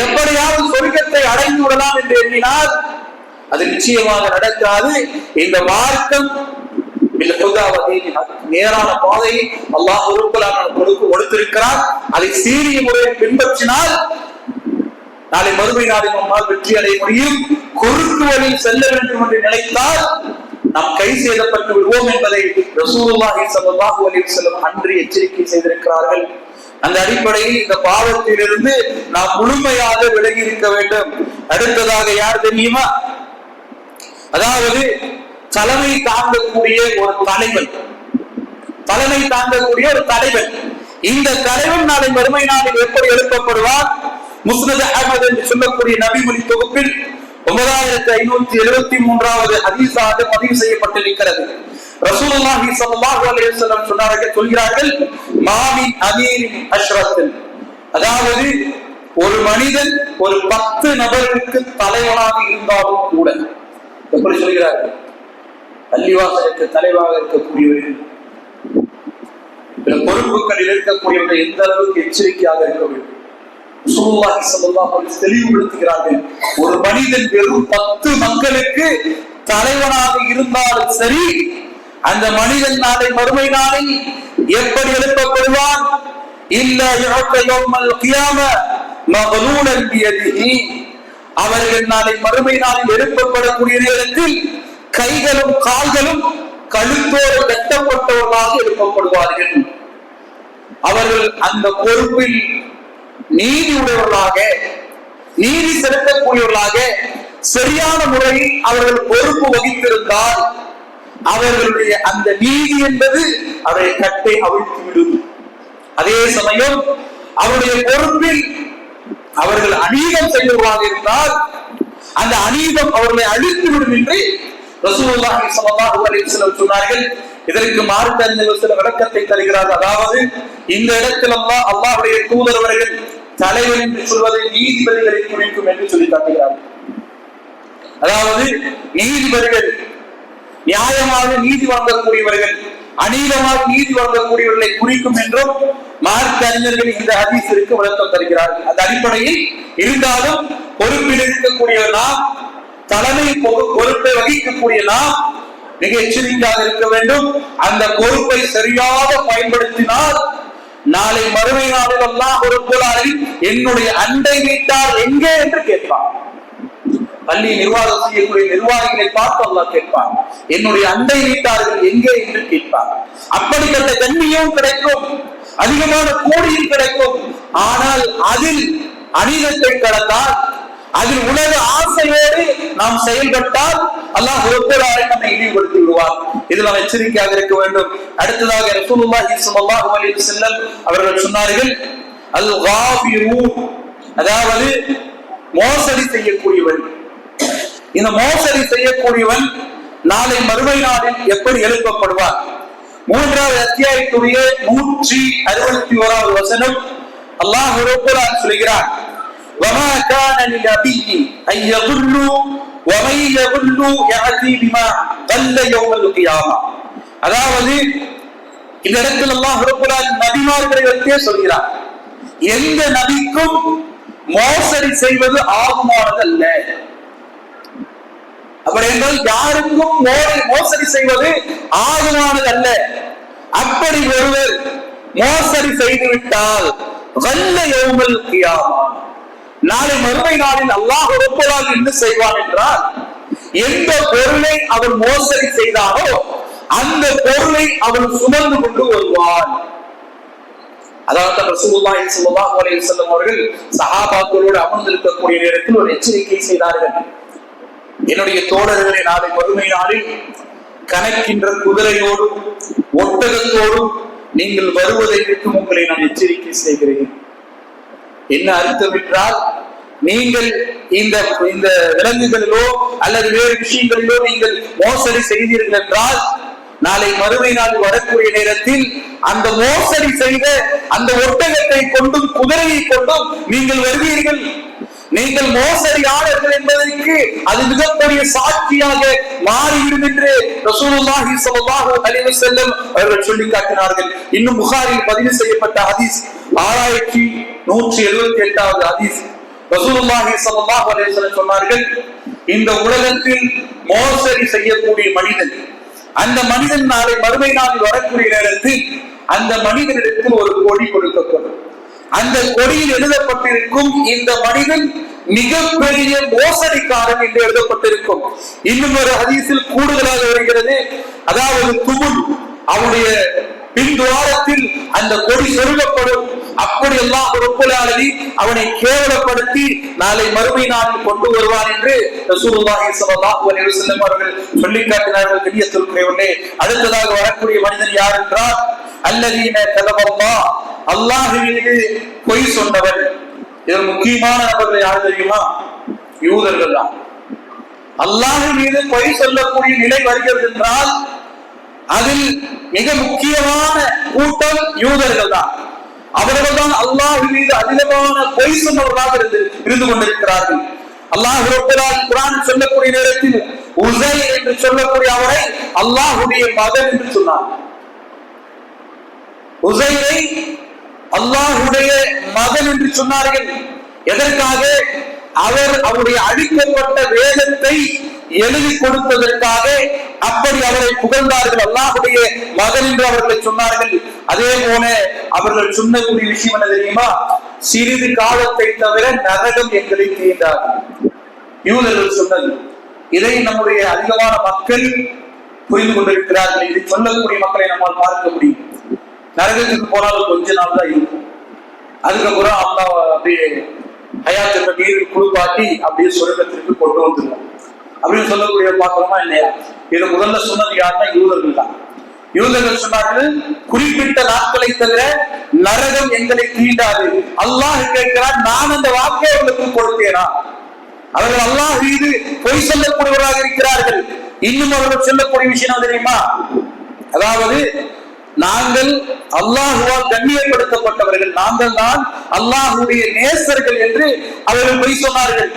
எப்படியாவது சொர்க்கத்தை அடைந்து விடலாம் என்று எண்ணினால் அது நிச்சயமாக நடக்காது. இந்த மார்க்கம் நேரான பாதையை அல்லாஹ் கொடுத்திருக்கிறார். அதை சீரிய முறையில் பின்பற்றினால் நாளை மறுமை நாளில் நம்மால் வெற்றி அடைய முடியும். குறுக்கு வழியில் செல்ல வேண்டும் என்று நினைத்தால் நாம் கை செய்யப்பட்டு விடுவோம் என்பதை ரசூலுல்லாஹி ஸல்லல்லாஹு அலைஹி வஸல்லம் அன்று எச்சரிக்கை செய்திருக்கிறார்கள். அந்த அடிப்படையில் இந்த பாவத்திலிருந்து நாம் முழுமையாக விலகி இருக்க வேண்டும். அடுத்ததாக யார் தெரியுமா? அதாவது தலைமை தாங்கக்கூடிய ஒரு தலைவன், தலைமை தாங்கக்கூடிய ஒரு தலைவன். இந்த தலைவன் நாளை மறுமை நாளில் எப்படி எழுப்பப்படுவார்? முஸ்னத் அஹ்மத் என்று சொல்லக்கூடிய நபிமொழி தொகுப்பில் 9573வது ஹதீஸாக பதிவு செய்யப்பட்டிருக்கிறது. ரசூலுல்லாஹி ஸல்லல்லாஹு அலைஹி வஸல்லம் சொல்கிறார்கள், மாமின் அமீரின் அஷ்ரத்தில், அதாவது ஒரு மனிதன் ஒரு 10 நபர்களுக்கு தலைவனாக இருந்தாலும் கூட, எப்படி சொல்கிறார்கள்? பள்ளிவாசலுக்கு தலைவாக இருக்கக்கூடியவர்கள், பொறுப்புகளில் இருக்கக்கூடியவர்கள் எந்த அளவுக்கு எச்சரிக்கையாக இருக்க வேண்டும் ரசூலுல்லாஹி ஸல்லல்லாஹு அலைஹி வஸல்லம் தெளிவுபடுத்துகிறார்கள். ஒரு மனிதன் வெறும் 10 மக்களுக்கு தலைவனாக இருந்தாலும் சரி, அந்த மனிதன் நாளை மறுமை நாளில் எப்படி எழுப்பப்படுவான்? இல்லா யுஅத யௌமல் கியாம மக்லூலன் பியதிஹி, அவர்கள் நாளை மறுமை நாளில் எழுப்பப்படக்கூடிய நேரத்தில் கைகளும் கால்களும் கழுத்தோடு கட்டப்பட்டவர்களாக எழுப்பப்படுவார்கள். அவர்கள் அந்த பொறுப்பில் நீதி உடையவர்களாக, நீதி செலுத்தக்கூடியவர்களாக சரியான முறையில் அவர்கள் பொறுப்பு வகித்திருந்தால் அவர்களுடைய அந்த நீதி என்பது அவரை கட்டை அவிழ்த்துவிடும். அதே சமயம் அவருடைய பொறுப்பில் அவர்கள் அநீதம் செய்தவர்களாக இருந்தால் அந்த அநீதம் அவர்களை அழித்துவிடும் என்று ரசூலுல்லாஹி ஸல்லல்லாஹு அலைஹி வஸல்லம் சொன்னார்கள். இதற்கு மார்க்கறிஞர்கள் சில விளக்கத்தை தருகிறார்கள். அதாவது இந்த இடத்தில் அல்லாஹ்வுடைய தூதர் அவர்கள் தலைவர் என்று சொல்வதை நீதிபதிகளை குறிக்கும் என்று சொல்லி காட்டுகிறார்கள். அதாவது நீதிபதிகள் நியாயமாக நீதி வழங்கக்கூடியவர்கள், அநீதமாக நீதி வழங்கக்கூடியவர்களை குறிக்கும் என்றும் மார்க்க அறிஞர்கள் இந்த ஹதீஸிற்கு விளக்கம் தருகிறார்கள். அந்த அடிப்படையில் இருந்தாலும் பொறுப்பில் இருக்கக்கூடிய நாம், தலைமை பொறுப்பை வகிக்கக்கூடிய நாம் மிக எச்சரிக்கையாக இருக்க வேண்டும். அந்த பொறுப்பை சரியாக பயன்படுத்தினால் நாளை மறுமை நாளில் அல்லாஹ் ரப்பல் ஆலமீன் என்னுடைய அண்டை வீட்டார் எங்கே என்று கேட்பார். பள்ளி நிர்வாகம் செய்யக்கூடிய நிர்வாகிகளை பார்த்து அல்லாஹ் கேட்பார், என்னுடைய அண்டை வீட்டார்கள் எங்கே என்று கேட்பார். அப்படிப்பட்ட கண்ணியும் கிடைக்கும், அதிகமான கூலியும் கிடைக்கும். ஆனால் அதில் அநீதத்தை கடந்தால், அதில் உலக ஆசையோடு நாம் செயல்பட்டால் அல்லாஹ் ரப்பல் ஆலமீன் நம்மை இழிவுபடுத்தி விடுவார். இதில் நாம் எச்சரிக்கையாக இருக்க வேண்டும். அடுத்ததாக ரசூலுல்லாஹி ஸல்லல்லாஹு அலைஹி வஸல்லம் அவர்கள் சொன்னார்கள், அல் காஃபிரூன், அதாவது மோசடி செய்யக்கூடியவன். இந்த மோசடி செய்யக்கூடியவன் நாளை மறுமை நாளில் எப்படி எழுப்பப்படுவார்? 3வது அத்தியாயத்துடைய 161வது வசனம் அல்லாஹ் ரப்பல் ஆலமீன் சொல்கிறார், وما كان لنبي ان يغل ومن يغل ياتي بما غل يوم القيامه. அதாவது இந்த இடத்தில் அல்லாஹ் ரப்பல் ஆலமீன் நபிமார்களை வைத்தே சொல்கிறார், எந்த நபிக்கும் மோசடி செய்வது ஆகுமானது அல்ல. அப்படி என்றால் யாருக்கும் மோசடி செய்வது ஆகுமானது அல்ல. அப்படி ஒருவர் மோசடி செய்துவிட்டால் வல்ல யௌமல் கியாமா, நாளை மறுமை நாளில் அல்லாஹ் ரப்பல் ஆலமீன் என்ன செய்வான் என்றால், எந்த பொருளை அவர் மோசடி செய்தாரோ அந்த பொருளை அவர் சுமந்து கொண்டு வருவான். அதாவது ரசூலுல்லாஹி ஸல்லல்லாஹு அலைஹி வஸல்லம் அவர்கள் சஹாபாக்களோடு அமர்ந்திருக்கக்கூடிய நேரத்தில் ஒரு எச்சரிக்கை செய்தார்கள். என்னுடைய தோழர்களை நாளை மறுமை நாளில் கணக்கின்ற குதிரையோடும் ஒட்டகத்தோடும் நீங்கள் வருவதை விட்டு உங்களை நான் எச்சரிக்கை செய்கிறேன். என்ன அர்த்தம் என்றால், நீங்கள் இந்த விலங்குகளிலோ அல்லது வேறு விஷயங்களிலோ நீங்கள் மோசடி செய்தீர்கள் என்றால் நாளை மறுமை நாள் வரக்கூடிய நேரத்தில் அந்த மோசடி செய்த அந்த ஒட்டகத்தை கொண்டும் குதிரையை கொண்டும் நீங்கள் வருவீர்கள். நீங்கள் மோசடியாளர்கள் என்பதற்கு அது மிகப்பெரிய சாட்சியாக மாறிவிடும் என்று ரசூலுல்லாஹி ஸல்லல்லாஹு அலைஹி வஸல்லம் அவர்கள் சொல்லி காட்டினார்கள். இன்னும் புகாரில் பதிவு செய்யப்பட்ட ஹதீஸ் 6178வது ஹதீஸ், ரசூலுல்லாஹி ஸல்லல்லாஹு அலைஹி வஸல்லம் சொன்னார்கள், இந்த உலகத்தில் மோசடி செய்யக்கூடிய மனிதன், அந்த மனிதன் நாளை மறுமை நாளில் வரக்கூடிய நேரத்தில் அந்த மனிதனிடத்தில் ஒரு கொடி கொடுக்கப்படும். அந்த கொடியில் எழுதப்பட்டிருக்கும், இந்த மனிதன் மிகப்பெரிய மோசடிக்காரன் என்று எழுதப்பட்டிருக்கும். இன்னும் ஒரு ஹதீஸில் கூடுதலாக வருகிறது, அதாவது துமுல், அவனுடைய பின்துவாரத்தில் அந்த கொடி சொருகப்படும். அப்படி அல்லாஹ் ரப்பல் ஆலமீன் அவனை கேவலப்படுத்தி நாளை மறுமை நாளில் கொண்டு வருவான் என்று ரசூலுல்லாஹி ஸல்லல்லாஹு அலைஹி வஸல்லம் அவர்கள் சொல்லி காட்டினார்கள். கண்ணியத்திற்குரியவர்களே, அடுத்ததாக வரக்கூடிய மனிதன் யார் என்றால், அல்லதீன கதபல்லாஹ், அல்லாஹ்வின் மீது பொய் சொன்னவர். இதில் முக்கியமான நபர்கள் யார் தெரியுமா? யூதர்கள் தான். அல்லாஹ்வின் மீது பொய் சொல்லக்கூடிய நிலை வருகிறது என்றால் அதில் மிக முக்கியமான கூட்டம் யூதர்கள் தான். அவர்கள் தான் அல்லாஹ்வின் மீது அதிகமான பொய் சொன்னவர்களாக இருந்து கொண்டிருக்கிறார்கள். அல்லாஹ் ரப்பல் ஆலமீன் குர்ஆன் சொல்லக்கூடிய நேரத்தில் உஸைர் என்று சொல்லக்கூடிய அவரை அல்லாஹ்வுடைய மகன் என்று சொன்னார். உஸைரை அல்லாஹ்வுடைய மகன் என்று சொன்னார்கள். எதற்காக? அவர் அவருடைய அழிக்கப்பட்ட வேதத்தை எழுதி கொடுத்ததற்காக அப்படி அவரை புகழ்ந்தார்கள். அல்லாஹ்வுடைய மகன் என்று அவர்களை சொன்னார்கள். அதே போல அவர்கள் சொன்னக்கூடிய விஷயம் என்ன தெரியுமா? சிறிது காலத்தை தவிர நரகம் எங்களை தீண்டார்கள். யூதர்கள் சொன்னது. இதை நம்முடைய அதிகமான மக்கள் புரிந்து கொண்டிருக்கிறார்கள். இதை சொல்லக்கூடிய மக்களை நம்மால் பார்க்க முடியும். நரகத்துக்கு போனாலும் கொஞ்ச நாள் தான் இருக்கும். அதுக்கப்புறம் அல்லாஹ் அப்படியே ஹயாத்திற்கு நீர் குளிப்பாட்டி அப்படியே சொர்க்கத்திற்கு கொண்டு வந்துருவோம் அப்படின்னு சொல்லக்கூடிய பார்க்கிறோமா இல்லையா? இது முதல்ல சொன்னது யாருன்னா யூதர்கள் தான். யூதர்கள் சொன்னார்கள், குறிப்பிட்ட நாட்களை தவிர நரகம் எங்களை தீண்டாது. அல்லாஹ் கேட்கிறார், நான் அந்த வாக்கை அவர்களுக்கு கொடுத்தேனா? அவர்கள் அல்லாஹ் மீது பொய் சொல்லக்கூடியவராக இருக்கிறார்கள். இன்னும் அவர்கள் சொல்லக்கூடிய விஷயம் தெரியுமா? அதாவது நாங்கள் அல்லாஹுவால் கண்ணியப்படுத்தப்பட்டவர்கள், நாங்கள் தான் அல்லாஹுடைய நேசர்கள் என்று அவர்கள் பொய் சொன்னார்கள்.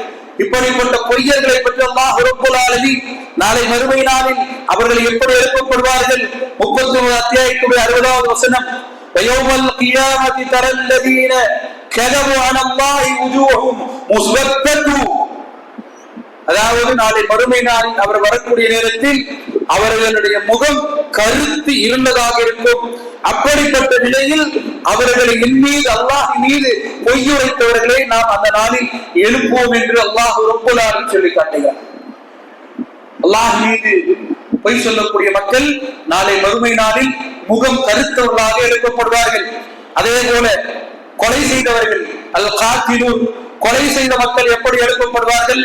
இப்படிப்பட்ட பொய்யர்களை பற்றி அல்லாஹ் ரப்பல் ஆலமீன் நாளை மறுமை நாளில் அவர்கள் எப்படி எழுப்பப்படுவார்கள்? 39 அத்தியாயத்துடைய 60வது வசனம், வயௌமல் கியாமத்தி தரல்லதீன கதபு அலல்லாஹி வுஜூஹும் முஸ்வத்தது. அதாவது நாளை மறுமை நாளில் அவர் வரக்கூடிய நேரத்தில் அவர்களுடைய முகம் கருத்து இருந்ததாக இருக்கும். அப்படிப்பட்ட நிலையில் அவர்களை என் மீது அல்லாஹ் மீது பொய்யுரைத்தவர்களை நாம் அந்த நாளில் எழுப்புவோம் என்று அல்லாஹ் ரப்பல் ஆலமீன் சொல்லி காட்டுகிறார். அல்லாஹ் மீது பொய் சொல்லக்கூடிய மக்கள் நாளை மறுமை நாளில் முகம் கருத்தவர்களாக எழுப்பப்படுவார்கள். அதே போல கொலை செய்தவர்கள் அல் காத்திலூன், கொலை செய்த மக்கள் எப்படி எழுப்பப்படுவார்கள்?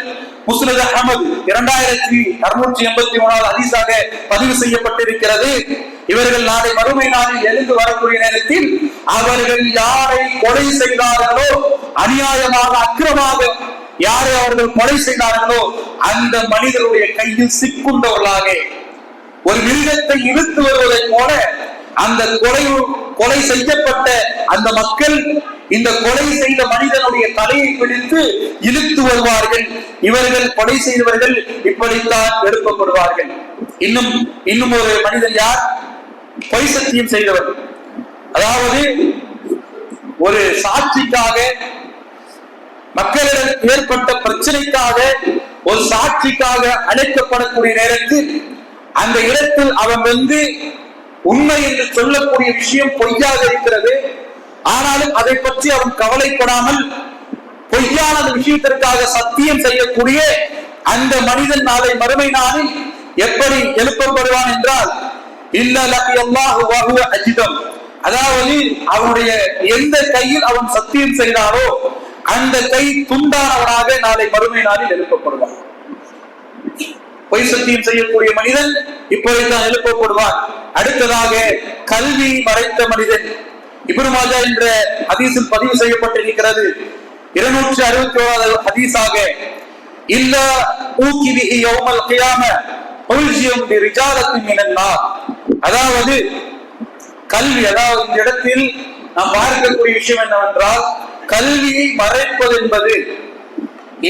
முஸ்னத் அஹ்மத் 2683 ஹதீஸாக பதிவு செய்யப்பட்டிருக்கிறது. இவர்கள் நாளை மறுமை நாளில் எழுந்து வரக்கூடிய நேரத்தில் அவர்கள் யாரை கொலை செய்தார்களோ, அநியாயமாக அக்கிரமாக யாரை அவர்கள் கொலை செய்தார்களோ அந்த மனிதருடைய கையில் சிக்குண்டவர்களாக ஒரு மிருகத்தை இழுத்து வருவதை போல அந்த கொலை செய்யப்பட்ட அந்த மக்கள் இந்த கொலை செய்த மனிதனுடைய தலையை பிடித்து இழுத்து வருவார்கள். இவர்கள் கொலை செய்தவர்கள் இப்படித்தான் எழுப்பப்படுவார்கள். இன்னும் ஒரு மனிதன் யார்? பொய் சத்தியம் செய்தவர். அதாவது ஒரு சாட்சிக்காக, மக்களிடம் ஏற்பட்ட பிரச்சனைக்காக ஒரு சாட்சிக்காக அழைக்கப்படக்கூடிய நேரத்தில் அந்த இடத்தில் அவன் உண்மை என்று சொல்லக்கூடிய விஷயம் பொய்யாக இருக்கிறது. ஆனாலும் அதை பற்றி அவன் கவலைப்படாமல் பொய்யான விஷயத்திற்காக சத்தியம் செய்யக்கூடிய அந்த மனிதன் நாளை மறுமை நாளில் எப்படி எழுப்பப்படுவான் என்றால், அஜிதம், அதாவது அவனுடைய எந்த கையில் அவன் சத்தியம் செய்தாரோ அந்த கை துண்டானவனாக நாளை மறுமை நாளில் எழுப்பப்படுவான். பொய் சத்தியம் செய்யக்கூடிய மனிதன் இப்படித்தான் எழுப்பப்படுவான். அடுத்ததாக கல்வி மறைத்த மனிதன். இப்னு மாஜா என்ற ஹதீஸில் பதிவு செய்யப்பட்டிருக்கிறது. 261வது ஹதீஸாக, இல்ல ஊகிபிஹி யௌமல் கியாம உல்ஜியும் பிரிஜாலத்தின் மினன் நார். அதாவது கல்வி, அதாவது இந்த இடத்தில் நாம் பார்க்கக்கூடிய விஷயம் என்னவென்றால், கல்வியை மறைப்பது என்பது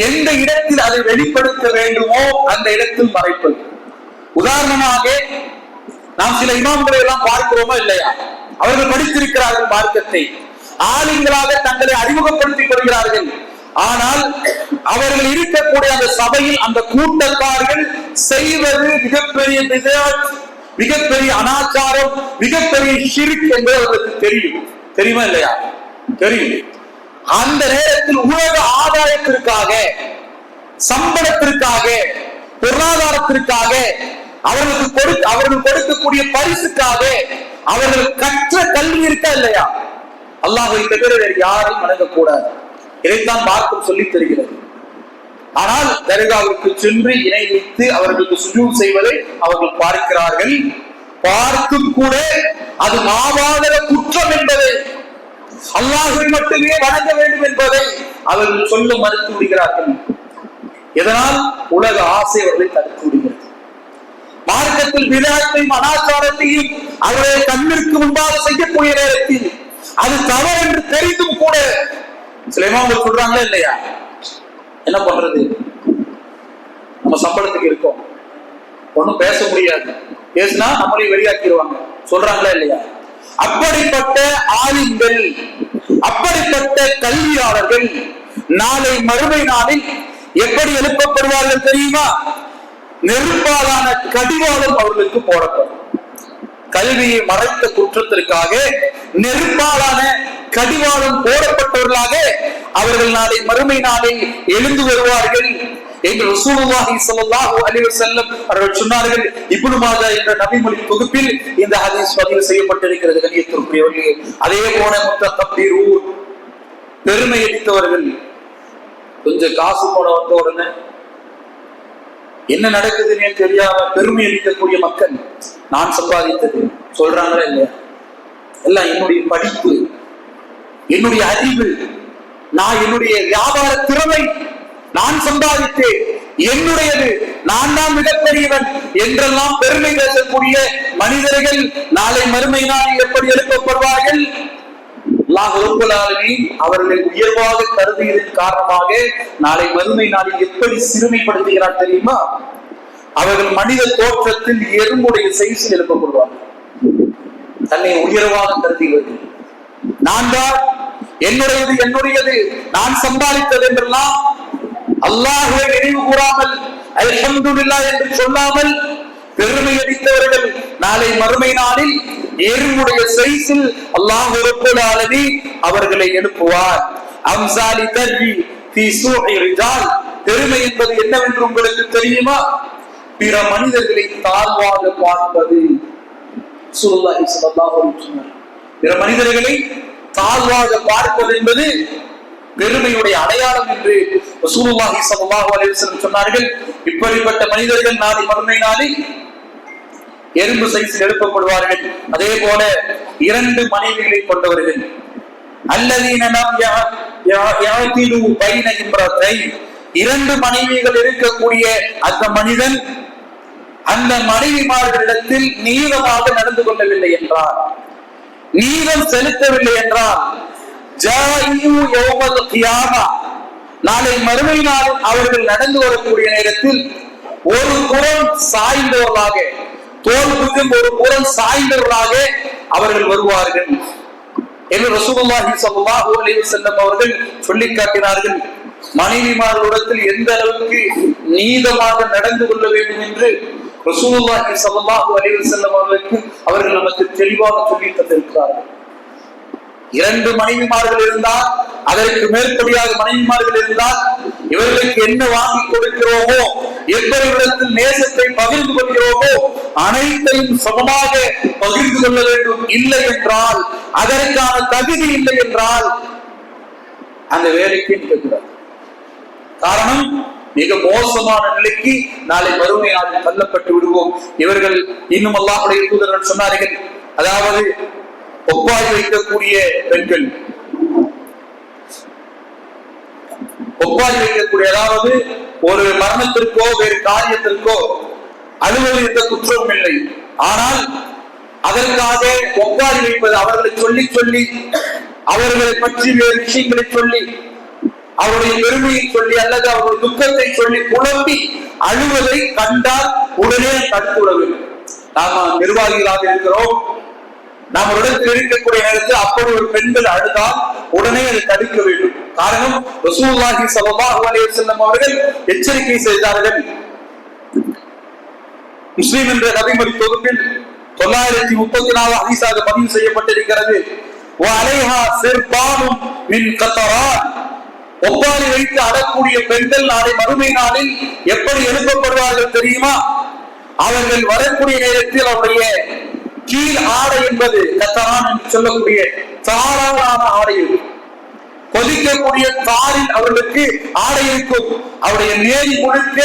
எந்த இடத்தில் அதை வெளிப்படுத்த வேண்டுமோ அந்த இடத்தில் மறைப்பது. உதாரணமாக நாம் சில இமாம்களை எல்லாம் பார்க்கிறோமா இல்லையா? அவர்கள் படித்திருக்கிறார்கள், மார்க்கத்தை ஆலிம்களாக தங்களை அறிமுகப்படுத்திக் கொள்கிறார்கள். ஆனால் அவர்கள் இருக்கக்கூடிய அந்த சபையில் அந்த கூட்டத்தார்கள் செய்வது மிகப்பெரிய பித்அத், மிகப்பெரிய அனாச்சாரம், மிகப்பெரிய ஷிர்க் என்பது அவர்களுக்கு தெரியும். தெரியுமா இல்லையா? தெரியும். அந்த நேரத்தில் உலக ஆதாயத்திற்காக, சம்பளத்திற்காக, பொருளாதாரத்திற்காக, அவர்கள் கொடுக்கக்கூடிய பரிசுக்காக அவர்கள் கற்ற கல்வி இருக்கா இல்லையா? அல்லாஹ்வை தவிர வேறு யாரையும் வணங்கக்கூடாது, இதைத்தான் மார்க்கம் சொல்லித் தருகிறது. ஆனால் தர்காவுக்கு சென்று இணை வைத்து அவர்களுக்கு சுஜூத் செய்வதை அவர்கள் பார்க்கிறார்கள். பார்த்தும் கூட அது மாவாதர குற்றம் என்பதை, அல்லாஹ்வை மட்டுமே வணங்க வேண்டும் என்பதை அவர்கள் சொல்ல மறுத்து விடுகிறார்கள். இதனால் உலக ஆசை அவர்களை தடுத்து விடுகிறது. மார்க்கத்தில் விளையாட்டையும் அனாச்சாரத்தையும் அவருடைய கண்ணிற்கு முன்பாக செய்யக்கூடிய நேரத்தில் அது தவறு என்று தெரிந்தும் கூட சில இமாம்கள் சொல்றாங்களா இல்லையா? என்ன பண்றது? நம்ம சம்பளத்துக்கு இருக்கோம், ஒன்னும் பேச முடியாது, பேசினா நம்மளையும் வெளியாக்கிடுவாங்க, சொல்றாங்களா இல்லையா? அப்படிப்பட்ட ஆலிம்கள், அப்படிப்பட்ட கல்வியாளர்கள் நாளை மறுமை நாளில் எப்படி எழுப்பப்படுவார்கள் தெரியுமா? நெருப்பாலான கடிவாளம் அவர்களுக்கு போடப்படும். கல்வியை மறைத்த குற்றத்திற்காக நெருப்பாலான கடிவாளம் போடப்பட்டவர்களாக அவர்கள் நாளை மறுமை நாளில் எழுந்து வருவார்கள் என்று ரசூலுல்லாஹி ஸல்லல்லாஹு அலைஹி வஸல்லம் அவர்கள் சொன்னார்கள். இப்னு மாஜா என்ற நபிமொழி தொகுப்பில் இந்த ஹதீஸ் பதிவு செய்யப்பட்டிருக்கிறது. கண்ணியத்திற்குரியவர்களே, அதே போல முத்தகப்பீரூன், பெருமை அடித்தவர்கள். கொஞ்சம் காசு போட வந்த உடனே என்ன நடக்குதுன்னு தெரியாம பெருமை அளிக்கக்கூடிய மக்கள், நான் சம்பாதித்தது சொல்றாங்களா இல்லையா? எல்லாம் என்னுடைய படிப்பு, என்னுடைய அறிவு, நான் என்னுடைய வியாபார திறமை, நான் சம்பாதித்தேன், என்னுடையது, நான் தான் மிகப்பெரியவன் என்றெல்லாம் பெருமை பேசக்கூடிய மனிதர்கள் நாளை மறுமை நாளில் எப்படி எழுப்பப்படுவார்கள்? அல்லாஹ் ரப்பல் ஆலமீன் அவர்களை உயர்வாக கருதியதன் காரணமாக நாளை மறுமை நாளில் எப்படி சிறுமைப்படுத்துகிறார் தெரியுமா? அவர்கள் மனித தோற்றத்தில் எறும்புடைய சைஸில் எழுப்பப்படுவார்கள். தன்னை உயர்வாக கருதியவர்கள், நான் தான், என்னுடையது, நான் சம்பாதித்தது என்றெல்லாம் அல்லாஹ்வை நினைவு கூறாமல் அல்ஹம்துலில்லாஹ் என்று சொல்லாமல் பெருமை அடித்தவர்கள் நாளை மறுமை நாளில் எறும்புடைய சைஸில் அல்லாஹ் ரப்பல் ஆலமீன் அவர்களை எழுப்புவார். அம்சாலி தர்வி ஃபீ சூஇ ரிஜால். பெருமை என்பது என்னவென்று உங்களுக்கு தெரியுமா? பிற மனிதர்களை தாழ்வாக பார்ப்பது. ஸல்லல்லாஹு அலைஹி வஸல்லம் பிற மனிதர்களை தாழ்வாக பார்ப்பது என்பது பெருமையுடைய அடையாளம் என்று ரசூலுல்லாஹி ஸல்லல்லாஹு அலைஹி வஸல்லம் சொன்னார்கள். இப்படிப்பட்ட மனிதர்கள் நாளை மறுமை நாளில் எறும்பு சைஸில் எழுப்பப்படுவார்கள். அதே போல 2 மனைவிகளை கொண்டவர்கள், அல்லதீன லம் யஅதிலு பைன இம்ரத்தை, 2 மனைவிகள் இருக்கக்கூடிய அந்த மனிதன் அந்த மனைவிமார்களிடத்தில் நீதமாக நடந்து கொள்ளவில்லை என்றார், நீதம் செலுத்தவில்லை என்றால் நாளை மறுமை நாள் அவர்கள் நடந்து வரக்கூடிய நேரத்தில் ஒரு புறம் சாய்ந்தவர்களாக, தோல்விக்கும் ஒரு புறம் சாய்ந்தவர்களாக அவர்கள் வருவார்கள் என்று ரசூலுல்லாஹி ஸல்லல்லாஹு அலைஹி வஸல்லம் அவர்கள் சொல்லி காட்டினார்கள். மனைவிமார்களிடத்தில் எந்த அளவுக்கு நீதமாக நடந்து கொள்ள வேண்டும் என்று ரசூலுல்லாஹி ஸல்லல்லாஹு அலைஹி வஸல்லம் அவர்கள் நமக்கு தெளிவாக சொல்லி தந்திருக்கிறார்கள். 2 மனைவிமார்கள் இருந்தால், அதற்கு மேற்படியாக மனைவிமார்கள் இருந்தால், இவர்களுக்கு என்ன வாங்கி கொடுக்கிறோமோ, எப்படிவிடத்தில் நேசத்தை பகிர்ந்து கொள்கிறோமோ அனைத்தையும் சமமாக பகிர்ந்து கொள்ள வேண்டும். இல்லை என்றால், அதற்கான தகுதி இல்லை என்றால் அந்த வேலைக்கு நிற்கக்கூடாது. காரணம், மிக மோசமான நிலைக்கு நாளை மறுமை நாளில் தள்ளப்பட்டு விடுவோம். இவர்கள் இன்னும் அல்லாஹ்வுடைய தூதர்கள் சொன்னார்கள், அதாவது ஒப்பாரி வைக்கக்கூடிய பெண்கள், ஒப்பாரி வைக்கக்கூடிய, அதாவது ஒரு மரணத்திற்கோ வேறு காரியத்திற்கோ அழுவது எந்த குற்றமும் இல்லை. ஆனால் அதற்காக ஒப்பாரி வைப்பது, அவர்களை சொல்லி சொல்லி அவர்களை பற்றி வேறு விஷயங்களை சொல்லி அவருடைய பெருமையை சொல்லி அல்லது அவருடைய துக்கத்தை சொல்லி குழம்பி அழுவதை கண்டால் உடனே தடுத்து விட வேண்டும். நாம நிர்வாகிகளாக இருக்கிறோம், நாம் ஒரு இடத்தில் இருக்கக்கூடிய நேரத்தில் அப்படி ஒரு பெண்கள் அழுதால் உடனே அதை தடுக்க வேண்டும். காரணம், ரசூலுல்லாஹி ஸல்லல்லாஹு அலைஹி வஸல்லம் அவர்கள் எச்சரிக்கை செய்தார்கள். முஸ்லிம் என்ற நபிமொழி தொகுப்பில் 934 ஹதீஸாக பதிவு செய்யப்பட்டிருக்கிறது. வஅலைஹா சிர்பானும் மின் கத்தரான். ஒப்பாரி வைத்து அழக்கூடிய பெண்கள் நாளை மறுமை நாளில் எப்படி எழுப்பப்படுவார்கள் தெரியுமா? அவர்கள் வரக்கூடிய நேரத்தில் அவருடைய கீழ் ஆடை என்பது கத்தரான் என்று சொல்லக்கூடிய தாராளான ஆடை, கொதிக்கக்கூடிய தாரில் அவர்களுக்கு ஆடை இருக்கும். அவருடைய நேரி முழுக்க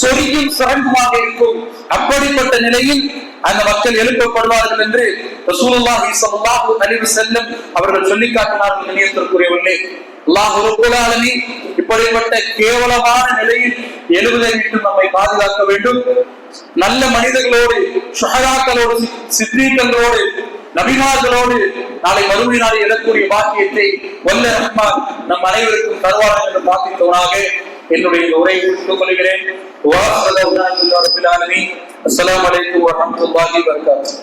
சொரியும் சிறங்குமாக இருக்கும். அப்படிப்பட்ட நிலையில் அந்த மக்கள் எழுப்பப்படுவார்கள் என்று ரசூலுல்லாஹி ஸல்லல்லாஹு அலைஹி வஸல்லம் அவர்கள் சொல்லி காட்டினார்கள். நினைத்திருக்கிறவர்களே, அல்லாஹ் ரப்பல் ஆலமீன் இப்படிப்பட்ட கேவலமான நிலையில் எழுவதை விட்டு நம்மை பாதுகாக்க வேண்டும். நல்ல மனிதர்களோடு, ஷுஹதாக்களோடு, சித்தீக்களோடு, நபிமார்களோடு நாளை மறுமை நாளை எழக்கூடிய பாக்கியத்தை வல்ல ரஹ்மான் நம் அனைவருக்கும் தருவார் என்று பிரார்த்தித்தவனாக என்னுடைய உரையை முடித்துக் கொள்கிறேன். அஸ்ஸலாமு அலைக்கும் வரஹ்மத்துல்லாஹி வபரகாத்துஹு.